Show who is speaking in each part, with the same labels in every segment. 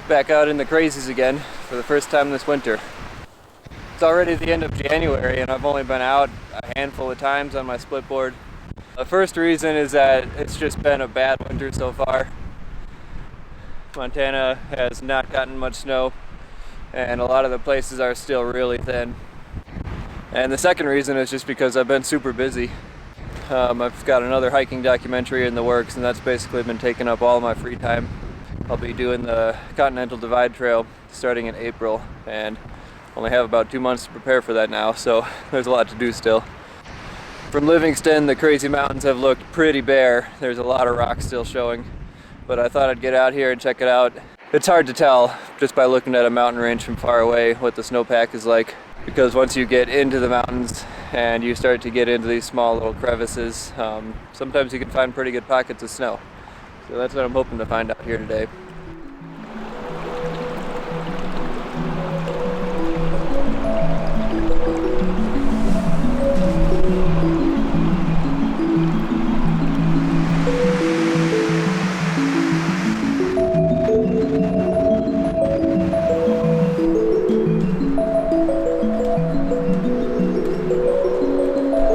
Speaker 1: Back out in the crazies again for the first time this winter. It's already the end of January and I've only been out a handful of times on my Splitboard. The first reason is that it's just been a bad winter so far. Montana has not gotten much snow and a lot of the places are still really thin. And the second reason is just because I've been super busy. I've got another hiking documentary in the works and that's basically been taking up all my free time. I'll be doing the Continental Divide Trail starting in April and only have about 2 months to prepare for that now, so there's a lot to do still. From Livingston, the crazy mountains have looked pretty bare. There's a lot of rocks still showing, but I thought I'd get out here and check it out. It's hard to tell just by looking at a mountain range from far away what the snowpack is like, because once you get into the mountains and you start to get into these small little crevices, sometimes you can find pretty good pockets of snow. So that's what I'm hoping to find out here today.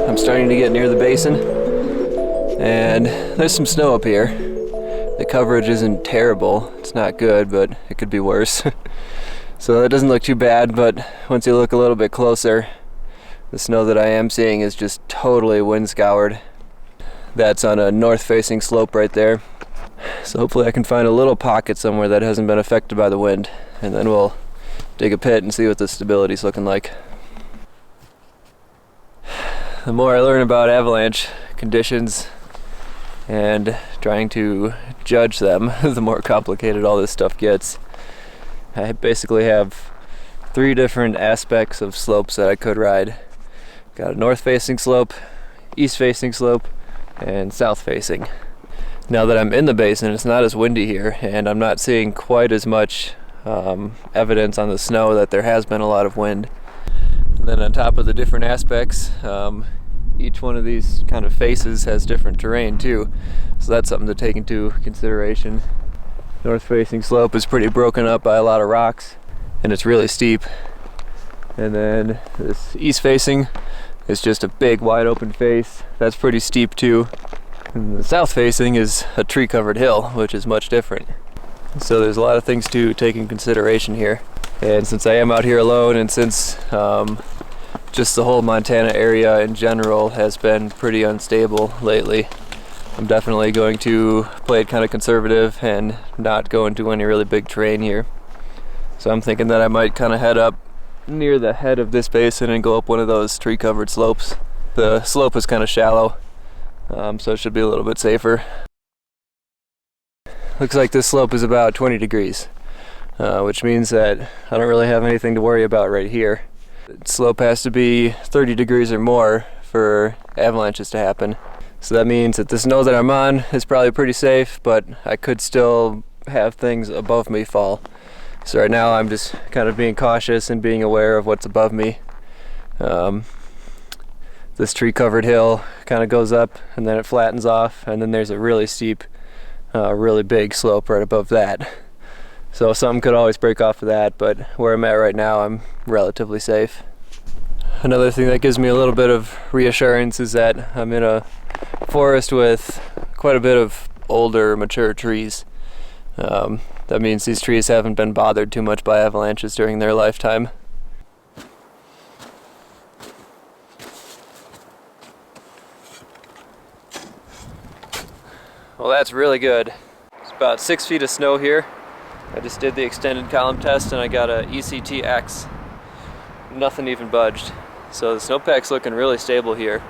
Speaker 1: I'm starting to get near the basin and there's some snow up here. The coverage isn't terrible, it's not good, but it could be worse. So that doesn't look too bad, but once you look a little bit closer, the snow that I am seeing is just totally wind scoured. That's on a north facing slope right there. So hopefully I can find a little pocket somewhere that hasn't been affected by the wind, and then we'll dig a pit and see what the stability's looking like. The more I learn about avalanche conditions and trying to judge them, the more complicated all this stuff gets. I basically have 3 different aspects of slopes that I could ride. Got a north facing slope, east facing slope, and south facing. Now that I'm in the basin, it's not as windy here and I'm not seeing quite as much evidence on the snow that there has been a lot of wind. And then on top of the different aspects, each one of these kind of faces has different terrain too, so that's something to take into consideration. North facing slope is pretty broken up by a lot of rocks and it's really steep, and then this east facing is just a big wide open face that's pretty steep too, and the south facing is a tree covered hill, which is much different. So there's a lot of things to take in consideration here, and since I am out here alone and since just the whole Montana area in general has been pretty unstable lately, I'm definitely going to play it kind of conservative and not go into any really big terrain here. So I'm thinking that I might kind of head up near the head of this basin and go up one of those tree covered slopes. The slope is kind of shallow, so it should be a little bit safer. Looks like this slope is about 20 degrees, which means that I don't really have anything to worry about right here. The slope has to be 30 degrees or more for avalanches to happen. So that means that the snow that I'm on is probably pretty safe, but I could still have things above me fall. So right now I'm just kind of being cautious and being aware of what's above me. This tree covered hill kind of goes up and then it flattens off, and then there's a really steep, really big slope right above that. So something could always break off of that, but where I'm at right now, I'm relatively safe. Another thing that gives me a little bit of reassurance is that I'm in a forest with quite a bit of older, mature trees. That means these trees haven't been bothered too much by avalanches during their lifetime. Well, that's really good. It's about 6 feet of snow here. I just did the extended column test and I got a ECTX. Nothing even budged. So the snowpack's looking really stable here.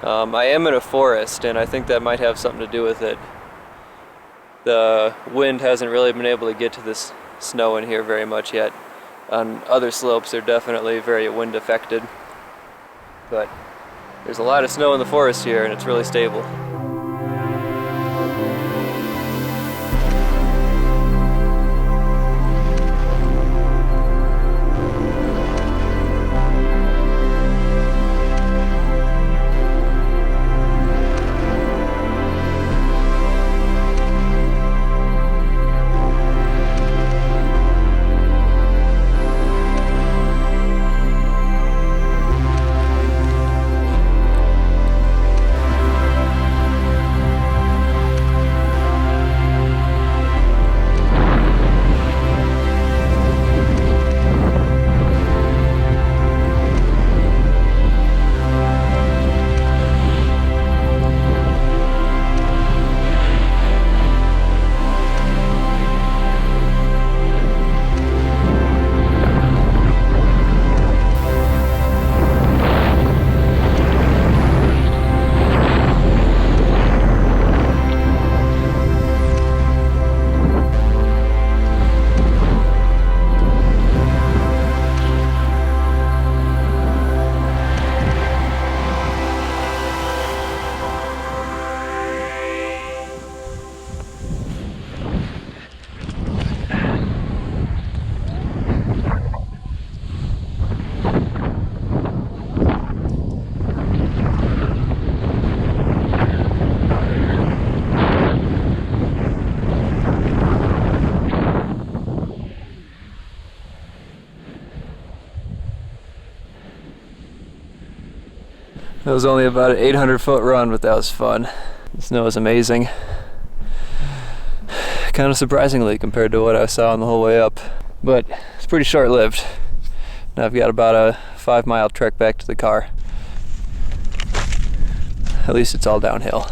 Speaker 1: I am in a forest and I think that might have something to do with it. The wind hasn't really been able to get to this snow in here very much yet. On other slopes they're definitely very wind affected. But there's a lot of snow in the forest here and it's really stable. It was only about an 800-foot run, but that was fun. The snow is amazing. Kind of surprisingly compared to what I saw on the whole way up. But it's pretty short-lived. Now I've got about a 5-mile trek back to the car. At least it's all downhill.